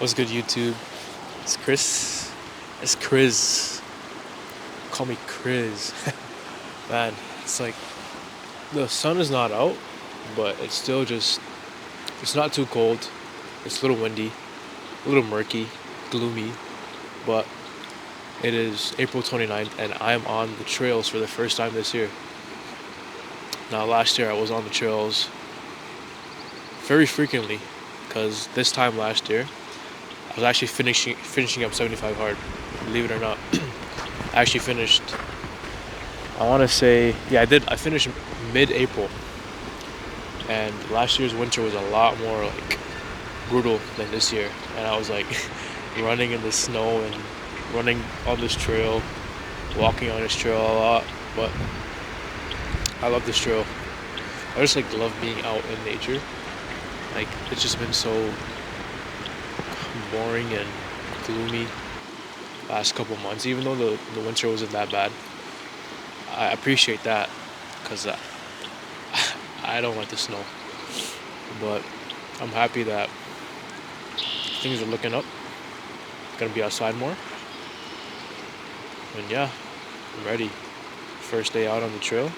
What's good, YouTube? It's Chris. It's Chris. Call me Chris. Man, it's like the sun is not out, but it's still it's not too cold. It's a little windy, a little murky, gloomy, but it is April 29th and I'm on the trails for the first time this year. Now, last year I was on the trails very frequently because this time last year I was actually finishing up 75 hard. Believe it or not, I actually finished. I want to say, yeah, I did. I finished mid-April, and last year's winter was a lot more like brutal than this year. And I was like running in the snow and running on this trail, walking on this trail a lot. But I love this trail. I just like love being out in nature. Like it's just been so boring and gloomy last couple months. Even though the winter wasn't that bad, I appreciate that because I don't like the snow. But I'm happy that things are looking up. Gonna be outside more. And yeah, I'm ready. First day out on the trail.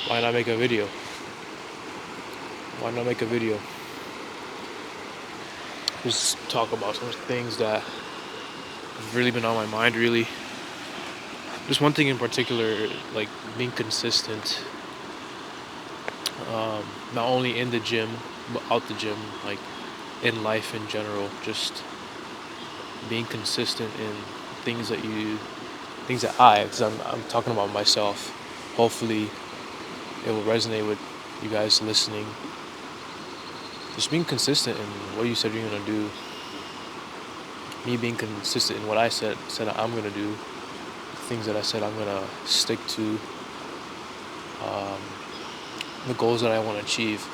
Why not make a video? Why not make a video? Just talk about some things that have really been on my mind, really. Just one thing in particular, like being consistent. Not only in the gym, but out the gym, like in life in general. Just being consistent in things that because I'm talking about myself. Hopefully, it will resonate with you guys listening. Just being consistent in what you said you're gonna do. Me being consistent in what I said I'm gonna do. Things that I said I'm gonna stick to. The goals that I want to achieve.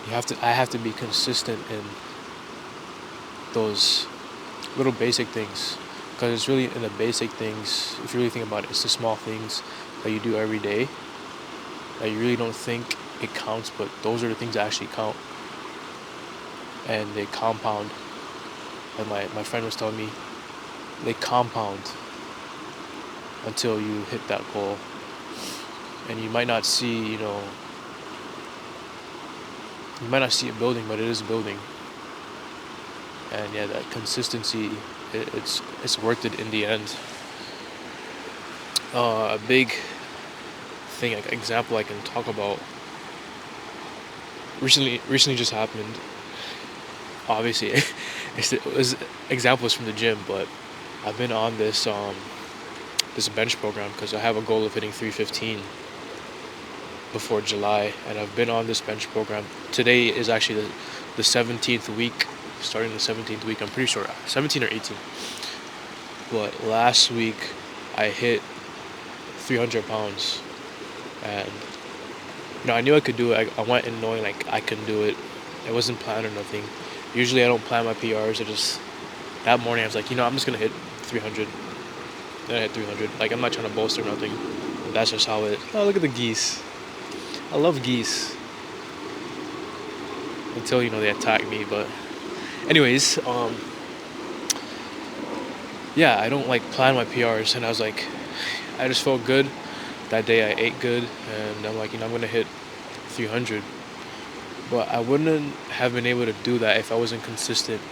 I have to be consistent in those little basic things, because it's really in the basic things. If you really think about it, it's the small things that you do every day that you really don't think it counts, but those are the things that actually count, and they compound. And my friend was telling me they compound until you hit that goal. And you might not see, you might not see it building, but it is building. And yeah, that consistency, it's worth it in the end. A big thing, like example I can talk about, recently just happened. Obviously, example is from the gym, but I've been on this bench program because I have a goal of hitting 315 before July, and I've been on this bench program. Today is actually the 17th week, starting the 17th week, I'm pretty sure, 17 or 18. But last week, I hit 300 pounds, and I knew I could do it. I went in knowing like I can do it. It wasn't planned or nothing. Usually I don't plan my PRs, that morning I was like, I'm just gonna hit 300. Then I hit 300. Like, I'm not trying to boast or nothing. That's just how it. Oh, look at the geese. I love geese. Until, they attack me, but. Anyways, yeah, I don't, plan my PRs, and I was like, I just felt good. That day I ate good, and I'm like, I'm gonna hit 300. But I wouldn't have been able to do that if I wasn't consistent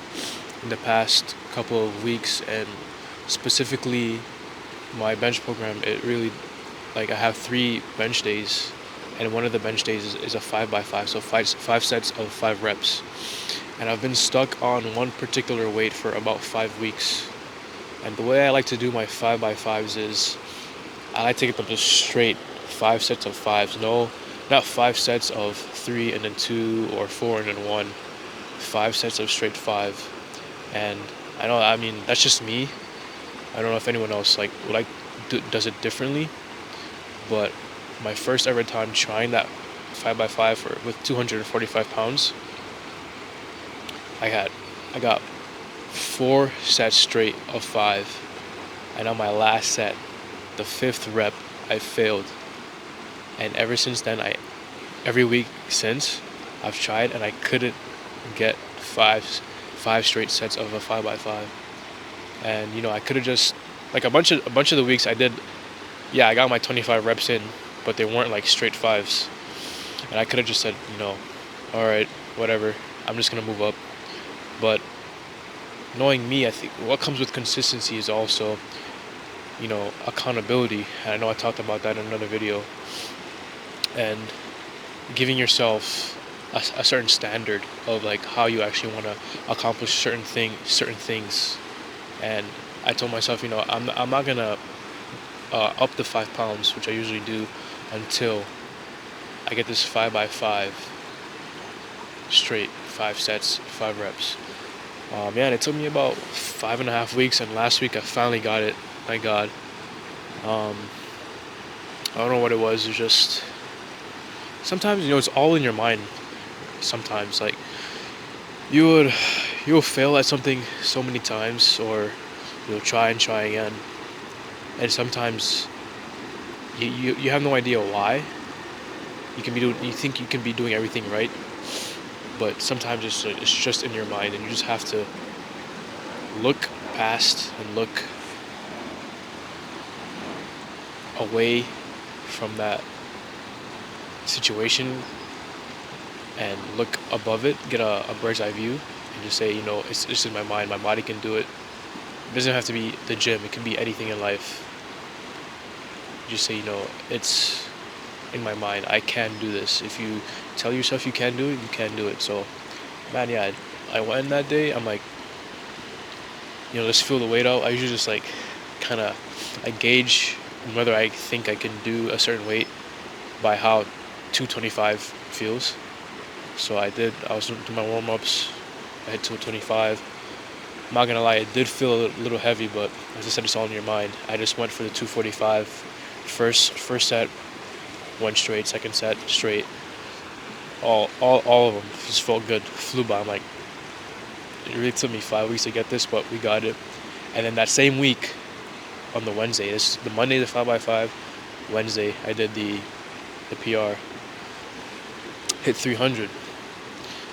in the past couple of weeks, and specifically my bench program. It really, I have 3 bench days, and one of the bench days is a 5x5, so five sets of 5 reps. And I've been stuck on one particular weight for about 5 weeks. And the way I like to do my 5x5s is I like to get them just straight 5 sets of 5s. No, not 5 sets of 3 and then 2 or 4 and then 1. 5 sets of straight 5. And that's just me. I don't know if anyone else does it differently, but my first ever time trying that 5x5 with 245 pounds, I got 4 sets straight of 5, and on my last set, the 5th rep, I failed. And ever since then, every week since, I've tried and I couldn't get 5 5 straight sets of a 5x5. And I could have just like a bunch of the weeks I did. Yeah, I got my 25 reps in, but they weren't like straight fives. And I could have just said, all right, whatever, I'm just gonna move up. But knowing me, I think what comes with consistency is also accountability. And I know I talked about that in another video. And giving yourself a certain standard of like how you actually want to accomplish certain things. And I told myself, I'm not gonna up the 5 pounds, which I usually do, until I get this 5x5 straight, 5 sets, 5 reps. And it took me about 5.5 weeks, and last week I finally got it. Thank God. I don't know what it was. It's just sometimes it's all in your mind. Sometimes like you'll fail at something so many times, or you'll try and try again, and sometimes you have no idea why. You think you can be doing everything right, but sometimes it's just in your mind, and you just have to look past and look away from that situation and look above it, get a bird's eye view, and just say, it's just in my mind. My body can do it. It doesn't have to be the gym. It can be anything in life. Just say, it's in my mind. I can do this. If you tell yourself you can do it, you can do it. So, man, yeah, I went in that day. I'm like, just feel the weight out. I usually just like I gauge whether I think I can do a certain weight by how 225 feels. So I was doing my warm-ups. I hit 225. I'm not gonna lie, it did feel a little heavy, but as I said, it's all in your mind. I just went for the 245. First set, went straight. Second set, straight. All of them just felt good. Flew by. I'm like, it really took me 5 weeks to get this, but we got it. And then that same week, on the Wednesday, the Monday, the 5x5. Wednesday, I did the PR. Hit 300.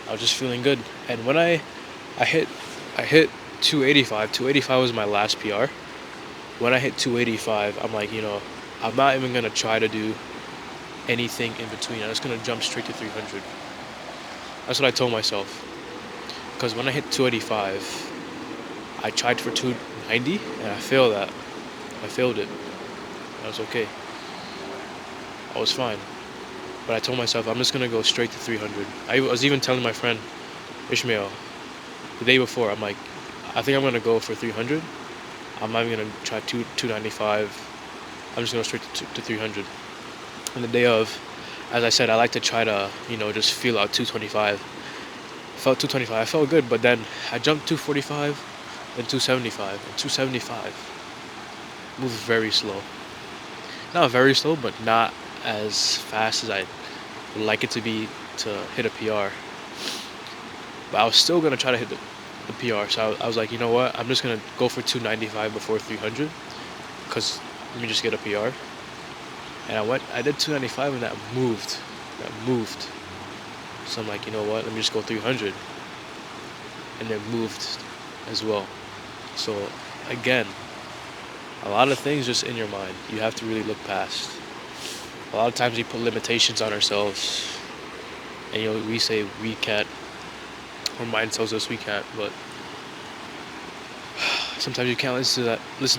I was just feeling good. And when I hit 285. 285 was my last PR. When I hit 285, I'm like, I'm not even gonna try to do anything in between. I'm just gonna jump straight to 300. That's what I told myself. Because when I hit 285, I tried for 290 and I failed that. I failed it. That was okay. I was fine. But I told myself I'm just gonna go straight to 300. I was even telling my friend Ishmael the day before. I'm like, I think I'm gonna go for 300. I'm not even gonna try 295. I'm just gonna go straight to 300. And the day of, as I said, I like to try to just feel out 225. Felt 225. I felt good, but then I jumped 245, then 275, and 275 moved very slow. Not very slow, but not as fast as I would like it to be to hit a PR. But I was still gonna try to hit the PR. So I was like, you know what? I'm just gonna go for 295 before 300, because let me just get a PR. And I did 295, and that moved. So I'm like, you know what? Let me just go 300, and it moved as well. So again, a lot of things just in your mind. You have to really look past. A lot of times we put limitations on ourselves, and we say we can't. Our mind tells us we can't, but sometimes you can't listen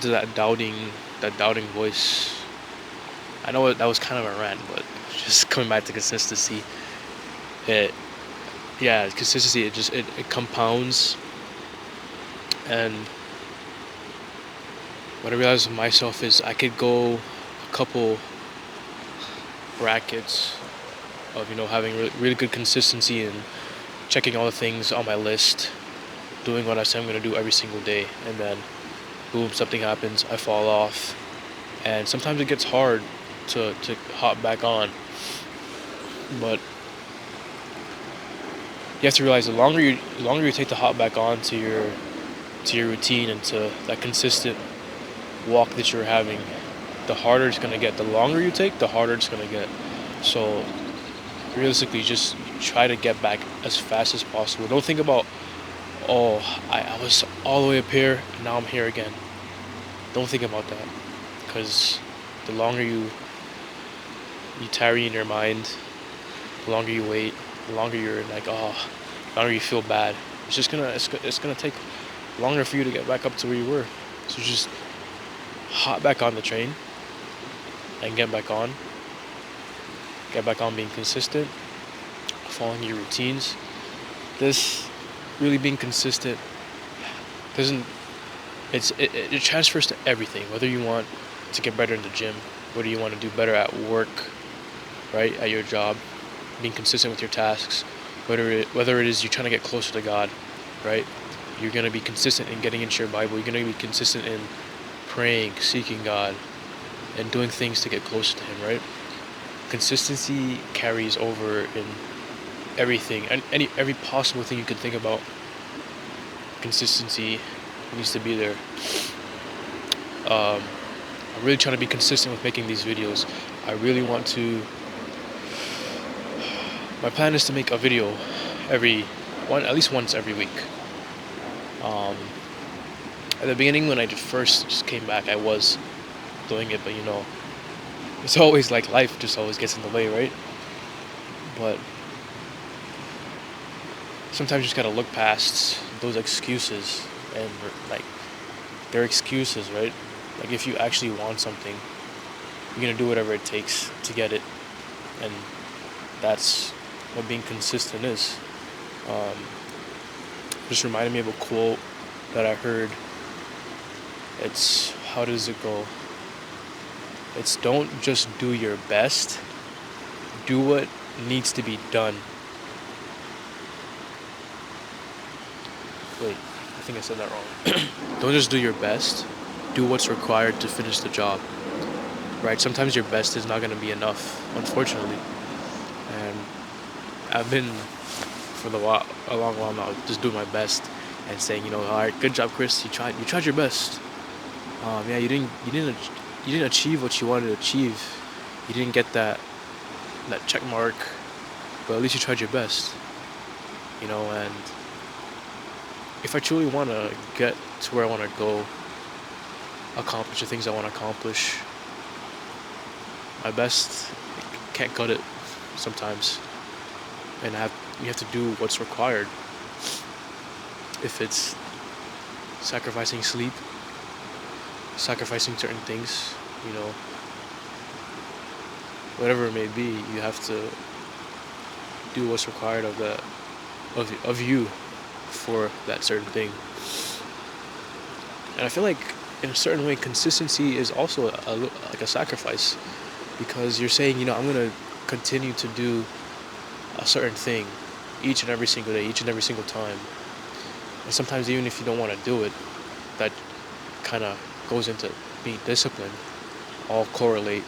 to that doubting voice. I know that was kind of a rant, but just coming back to consistency, consistency, it compounds. And what I realized with myself is I could go a couple brackets of having really good consistency and checking all the things on my list, doing what I say I'm going to do every single day, and then boom, something happens, I fall off, and sometimes it gets hard to hop back on. But you have to realize the longer you take to hop back on to your routine and to that consistent walk that you're having, the harder it's going to get. The longer you take, the harder it's going to get. So realistically, just try to get back as fast as possible. Don't think about, oh, I was all the way up here, and now I'm here again. Don't think about that, because the longer you tarry in your mind, the longer you wait, the longer you're like, oh, the longer you feel bad. It's gonna take longer for you to get back up to where you were. So just hop back on the train and get back on being consistent, following your routines. This really being consistent doesn't it transfers to everything. Whether you want to get better in the gym, whether you want to do better at work, right, at your job, being consistent with your tasks, whether it is you're trying to get closer to God, right? You're gonna be consistent in getting into your Bible. You're gonna be consistent in praying, seeking God, and doing things to get closer to Him, right? Consistency carries over in everything, and every possible thing you could think about. Consistency needs to be there. I'm really trying to be consistent with making these videos. I really want to. My plan is to make a video at least once every week. At the beginning, when I first just came back, I was doing it, but it's always like life just always gets in the way, right? But sometimes you just gotta look past those excuses, and like they're excuses, right? Like if you actually want something, you're gonna do whatever it takes to get it, and that's what being consistent is. Just reminded me of a quote that I heard. It's, how does it go? It's, don't just do your best, do what needs to be done. Wait, I think I said that wrong. Don't just do your best, do what's required to finish the job. Right? Sometimes your best is not going to be enough, unfortunately. And I've been for a long while now just doing my best and saying, all right, good job, Chris. You tried your best. Yeah, you didn't achieve what you wanted to achieve. You didn't get that check mark, but at least you tried your best. And if I truly want to get to where I want to go, accomplish the things I want to accomplish, my best can't cut it sometimes, and you have to do what's required. If it's sacrificing sleep, sacrificing certain things, whatever it may be, you have to do what's required of you for that certain thing. And I feel like in a certain way, consistency is also like a sacrifice, because you're saying, I'm going to continue to do a certain thing each and every single day, each and every single time. And sometimes even if you don't want to do it, that kind of goes into being disciplined. All correlate.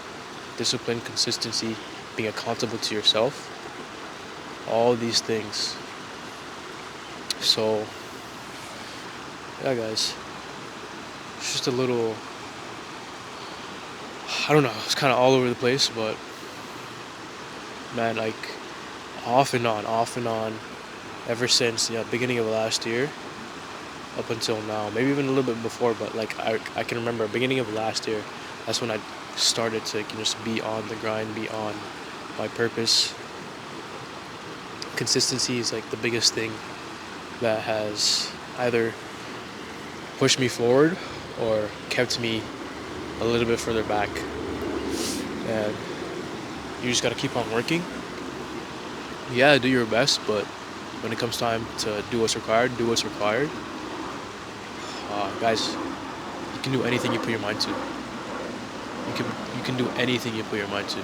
Discipline, consistency, being accountable to yourself. All these things. So, yeah, guys. It's just a little, I don't know, it's kind of all over the place, but man, like off and on, ever since beginning of last year up until now, maybe even a little bit before, but like I can remember beginning of last year, that's when I started to just be on the grind, be on my purpose. Consistency is like the biggest thing that has either pushed me forward or kept me a little bit further back. And you just got to keep on working. Yeah, do your best, but when it comes time to do what's required, do what's required. Guys, you can do anything you put your mind to. You can do anything you put your mind to.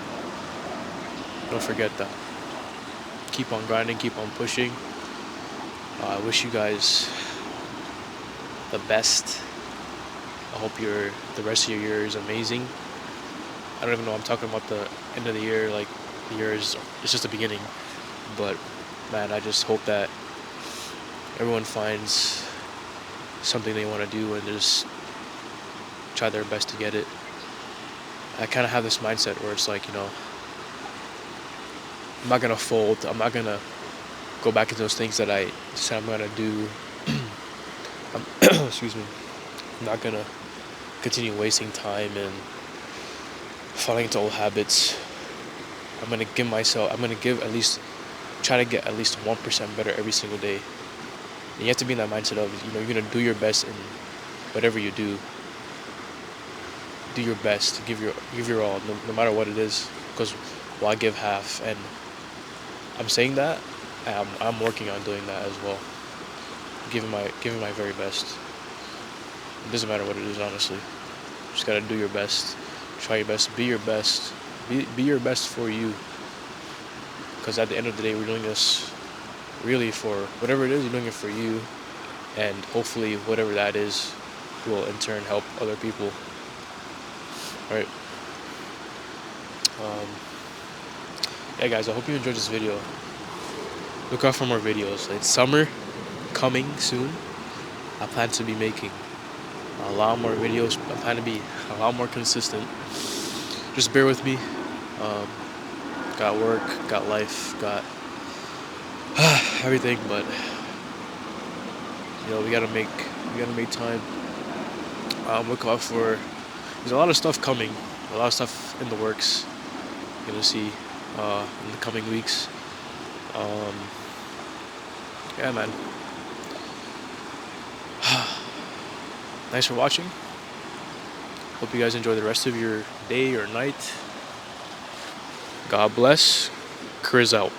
Don't forget that. Keep on grinding, keep on pushing. I wish you guys the best. I hope the rest of your year is amazing. I don't even know, I'm talking about the end of the year, like the year it's just the beginning. But man, I just hope that everyone finds something they want to do and just try their best to get it. I kind of have this mindset where it's like, I'm not going to fold. I'm not going to go back into those things that I said I'm going to do excuse me. I'm not gonna continue wasting time and falling into old habits. I'm gonna give at least, try to get at least 1% better every single day. And you have to be in that mindset of, you're gonna do your best in whatever you do. Do your best, give your all, no matter what it is. Because why give half? And I'm saying that, and I'm working on doing that as well. Giving my very best. It doesn't matter what it is, honestly. Just gotta do your best. Try your best. Be your best. Be your best for you. Because at the end of the day, we're doing this really for whatever it is. You're doing it for you, and hopefully, whatever that is, will in turn help other people. All right. Yeah, guys. I hope you enjoyed this video. Look out for more videos. It's summer coming soon. I plan to be making a lot more videos. I plan to be a lot more consistent. Just bear with me. Got work, got life, got everything, but we gotta make time. Look out for. There's a lot of stuff coming. A lot of stuff in the works. You're gonna see in the coming weeks. Yeah, man. Thanks for watching. Hope you guys enjoy the rest of your day or night. God bless. Chris out.